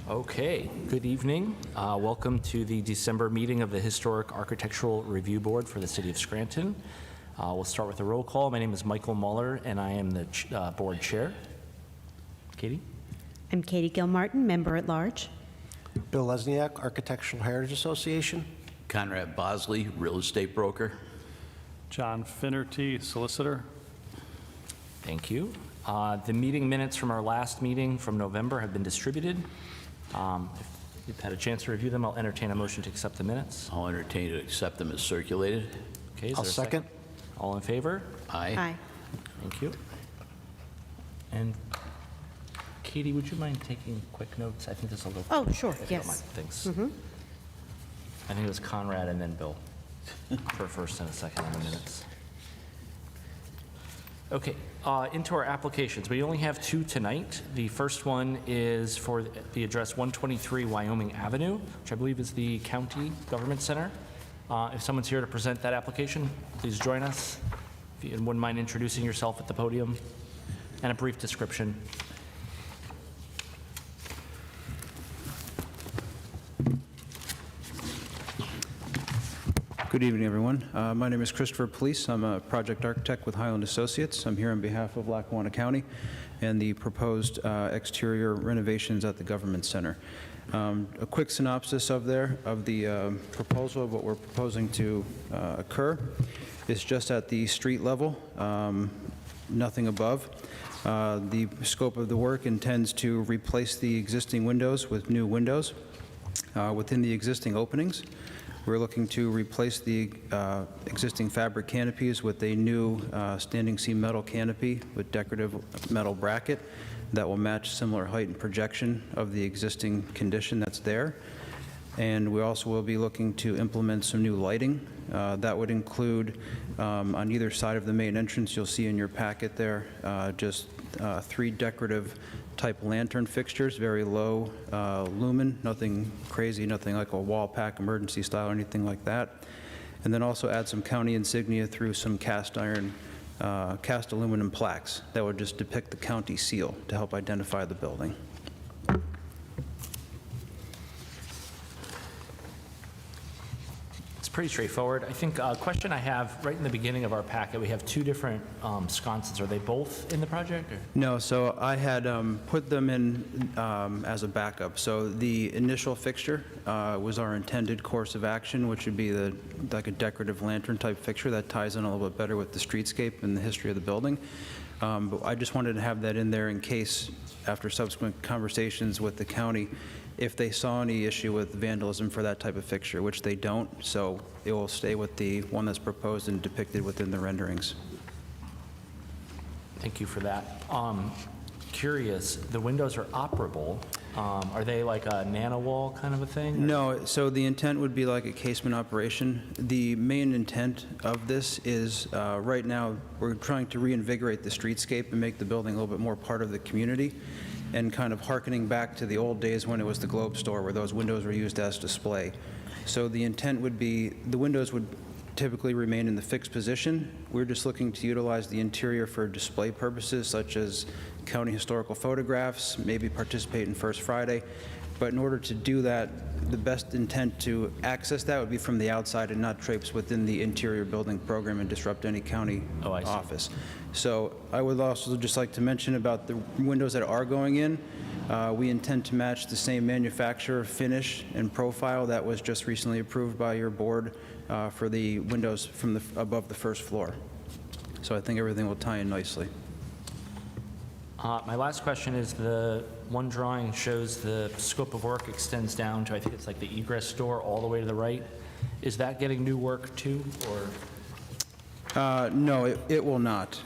Okay, good evening. Welcome to the December meeting of the Historic Architectural Review Board for the City of Scranton. We'll start with a roll call. My name is Michael Muller, and I am the board chair. Katie? I'm Katie Gilmartin, member at large. Bill Lesniak, Architectural Heritage Association. Conrad Bosley, real estate broker. John Finnerty, solicitor. Thank you. The meeting minutes from our last meeting from November have been distributed. If you've had a chance to review them, I'll entertain a motion to accept the minutes. I'll entertain to accept them as circulated. Okay, is I'll there a second. All in favor? Aye. Aye. Thank you. And Katie, would you mind taking quick notes? I think this will go. Oh, sure, if you don't yes. mind. Thanks. I think it was Conrad and then Bill for a first and a second on the minutes. Okay, into our applications. We only have two tonight. The first one is for the address 123 Wyoming Avenue, which I believe is the county government center. If someone's here to present that application, please join us. If you wouldn't mind introducing yourself at the podium and a brief description. Good evening, everyone. My name is Christopher Police. I'm a project architect with Highland Associates. I'm here on behalf of Lackawanna County and the proposed exterior renovations at the Government Center. A quick synopsis of the proposal of what we're proposing to occur is just at the street level, nothing above. The scope of the work intends to replace the existing windows with new windows within the existing openings. We're looking to replace the existing fabric canopies with a new standing seam metal canopy with decorative metal bracket that will match similar height and projection of the existing condition that's there. And we also will be looking to implement some new lighting. That would include on either side of the main entrance, you'll see in your packet there, just 3 decorative type lantern fixtures, very low lumen, nothing crazy, nothing like a wall pack emergency style or anything like that. And then also add some county insignia through some cast aluminum plaques that would just depict the county seal to help identify the building. Pretty straightforward. I think a question I have right in the beginning of our packet, we have 2 different sconces. Are they both in the project? Or? No, so I had put them in as a backup. So the initial fixture was our intended course of action, which would be like a decorative lantern type fixture that ties in a little bit better with the streetscape and the history of the building. But I just wanted to have that in there in case, after subsequent conversations with the county, if they saw any issue with vandalism for that type of fixture, which they don't, so it will stay with the one that's proposed and depicted within the renderings. Thank you for that. Curious, the windows are operable. Are they like a nano wall kind of a thing? Or? No, so the intent would be like a casement operation. The main intent of this is right now we're trying to reinvigorate the streetscape and make the building a little bit more part of the community, and kind of hearkening back to the old days when it was the Globe store where those windows were used as display. So the intent would be the windows would typically remain in the fixed position. We're just looking to utilize the interior for display purposes such as county historical photographs, maybe participate in First Friday. But in order to do that, the best intent to access that would be from the outside and not traipse within the interior building program and disrupt any county office. So I would also just like to mention about the windows that are going in. We intend to match the same manufacturer, finish, and profile that was just recently approved by your board for the windows from above the first floor. So I think everything will tie in nicely. My last question is the one drawing shows the scope of work extends down to, I think it's like the egress door all the way to the right. Is that getting new work too, or? No, it will not.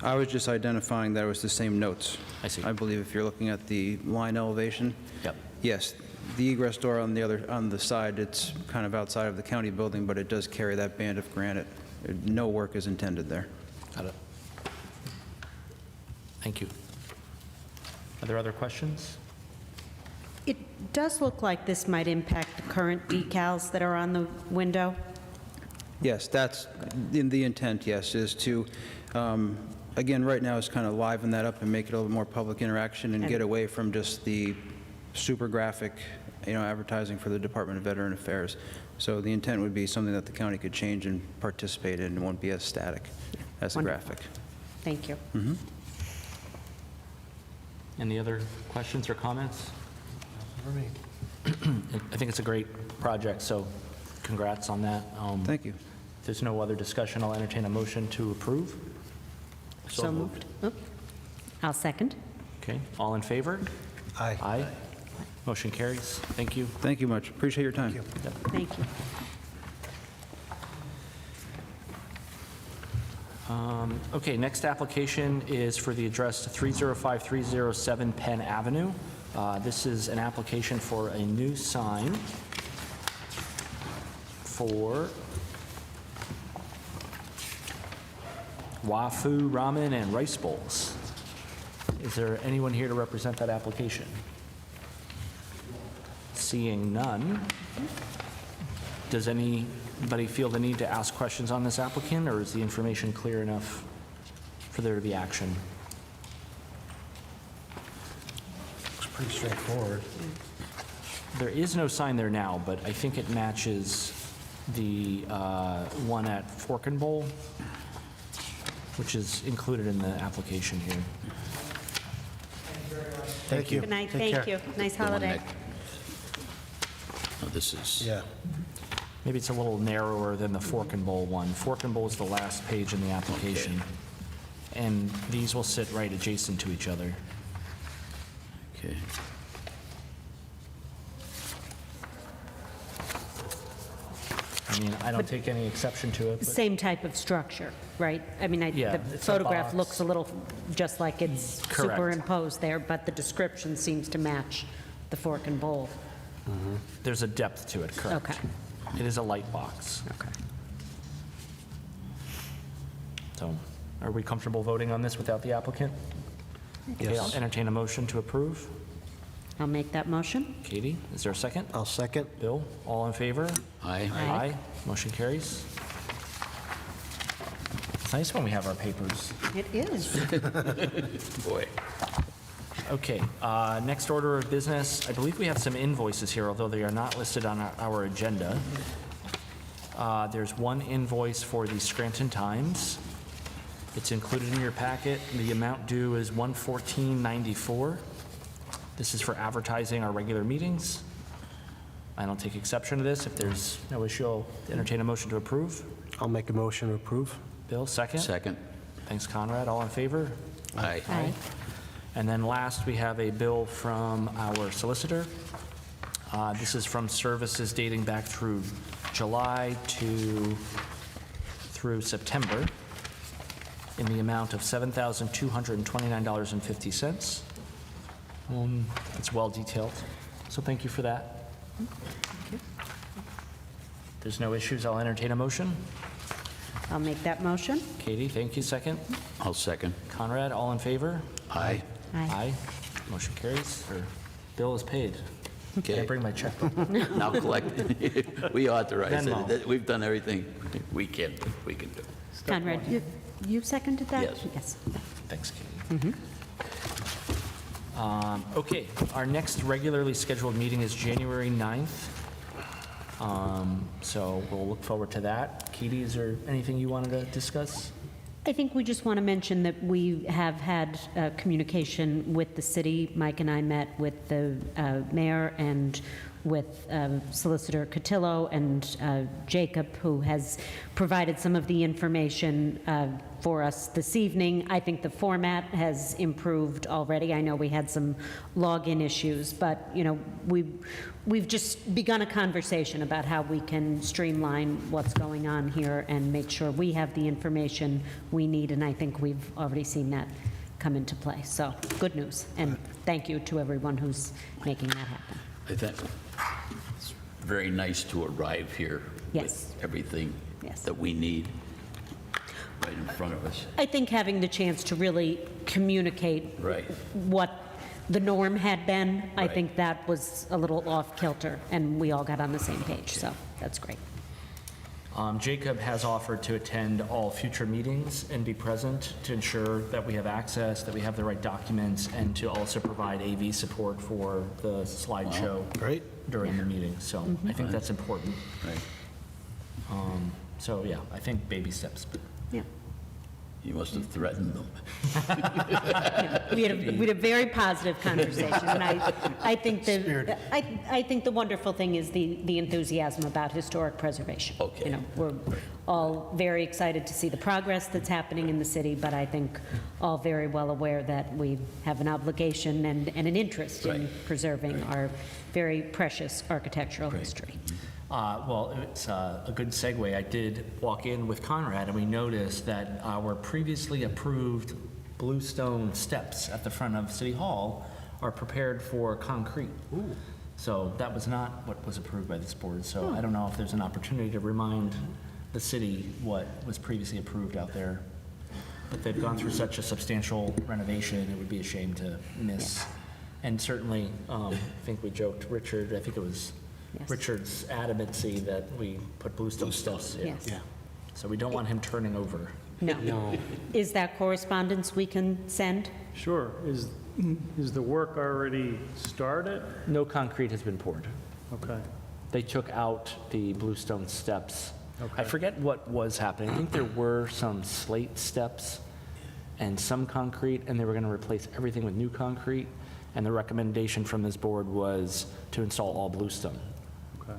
I was just identifying that it was the same notes. I see. I believe if you're looking at the line elevation. Yep. Yes, the egress door on the side, it's kind of outside of the county building, but it does carry that band of granite. No work is intended there. Got it. Thank you. Are there other questions? It does look like this might impact the current decals that are on the window. Yes, that's in the intent, yes, is to Again, right now, is kind of liven that up and make it a little more public interaction and get away from just the super graphic, advertising for the Department of Veteran Affairs. So the intent would be something that the county could change and participate in, and won't be as static as a Wonderful. graphic. Thank you. Any other questions or comments? I think it's a great project, so congrats on that. Thank you. If there's no other discussion, I'll entertain a motion to approve. So moved. Oh, I'll second. Okay, all in favor? Aye. Aye. Motion carries. Thank you. Thank you much. Appreciate your time. Thank you. Okay, next application is for the address 305307 Penn Avenue. This is an application for a new sign for Wafu Ramen and Rice Bowls. Is there anyone here to represent that application? Seeing none, does anybody feel the need to ask questions on this applicant, or is the information clear enough for there to be action? Looks pretty straightforward. There is no sign there now, but I think it matches the one at Fork and Bowl, which is included in the application here. Thank you. Good night. Take Thank care. you. Nice The one holiday. that- No, this is, Yeah. Maybe it's a little narrower than the Fork and Bowl one. Fork and Bowl is the last page in the application. And these will sit right adjacent to each other. okay. I mean, I don't take any exception to it, but Same type of structure, right? I mean, Yeah, the it's a photograph box. looks a little just like it's Correct. superimposed there, but the description seems to match the Fork and Bowl. there's a depth to it, correct? Okay. It is a light box. Okay. So, are we comfortable voting on this without the applicant? Okay, I'll Yes. entertain a motion to approve. I'll make that motion. Katie, is there a second? I'll second. Bill, all in favor? Aye. Aye. Motion carries. It's nice when we have our papers. It is. Boy. Okay, next order of business, I believe we have some invoices here, although they are not listed on our agenda. There's one invoice for the Scranton Times. It's included in your packet. The amount due is $114.94. This is for advertising our regular meetings. I don't take exception to this. If there's no issue, I'll entertain a motion to approve. I'll make a motion to approve. Bill, second? Second. Thanks, Conrad. All in favor? Aye. Aye. And then last, we have a bill from our solicitor. This is from services dating back through July through September in the amount of $7,229.50. It's well detailed, so thank you for that. There's no issues, I'll entertain a motion. I'll make that motion. Katie, thank you, second. I'll second. Conrad, all in favor? Aye. Aye. Motion carries, or bill is paid. Okay. Can't bring my checkbook. Now collect. We authorize Venmo. it. We've done everything we can do. Conrad, you seconded that? Yes. Yes. Thanks, Katie. Okay, our next regularly scheduled meeting is January 9th. So we'll look forward to that. Katie, is there anything you wanted to discuss? I think we just want to mention that we have had communication with the city. Mike and I met with the mayor and with Solicitor Cotillo and Jacob, who has provided some of the information for us this evening. I think the format has improved already. I know we had some login issues, but, you know, we've just begun a conversation about how we can streamline what's going on here and make sure we have the information we need, and I think we've already seen that come into play. So, good news, and thank you to everyone who's making that happen. I think it's very nice to arrive here Yes. with everything Yes. that we need right in front of us. I think having the chance to really communicate Right. what the norm had been, I Right. think that was a little off kilter, and we all got on the same page, so that's great. Jacob has offered to attend all future meetings and be present to ensure that we have access, that we have the right documents, and to also provide AV support for the slideshow Great. during the meeting. So I think that's important. Right. So yeah, I think baby steps. But Yeah. You must have threatened them. We had a very positive conversation, and I think I think the wonderful thing is the enthusiasm about historic preservation. Okay. You know, we're all very excited to see the progress that's happening in the city, but I think all very well aware that we have an obligation and an interest in Right. preserving our very precious architectural history. Well, it's a good segue. I did walk in with Conrad, and we noticed that our previously approved bluestone steps at the front of City Hall are prepared for concrete. So that was not what was approved by this board. So I don't know if there's an opportunity to remind the city what was previously approved out there. But they've gone through such a substantial renovation, it would be a shame to miss. And certainly, I think we joked, Richard, I think it was Yes. Richard's adamancy that we put bluestone steps. Yes. Yeah. So we don't want him turning over. No. Is that correspondence we can send? Sure. Is the work already started? No concrete has been poured. Okay. They took out the bluestone steps. I Okay. forget what was happening. I think there were some slate steps and some concrete, and they were going to replace everything with new concrete. And the recommendation from this board was to install all bluestone. Okay.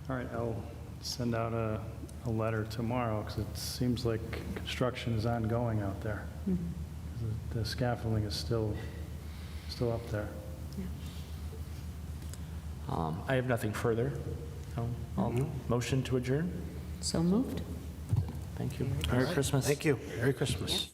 All right, I'll send out a letter tomorrow, because it seems like construction is ongoing out there. The scaffolding is still up there. I have nothing further. I'll motion to adjourn. So moved. Thank you. Merry Christmas. Thank you. Merry Christmas.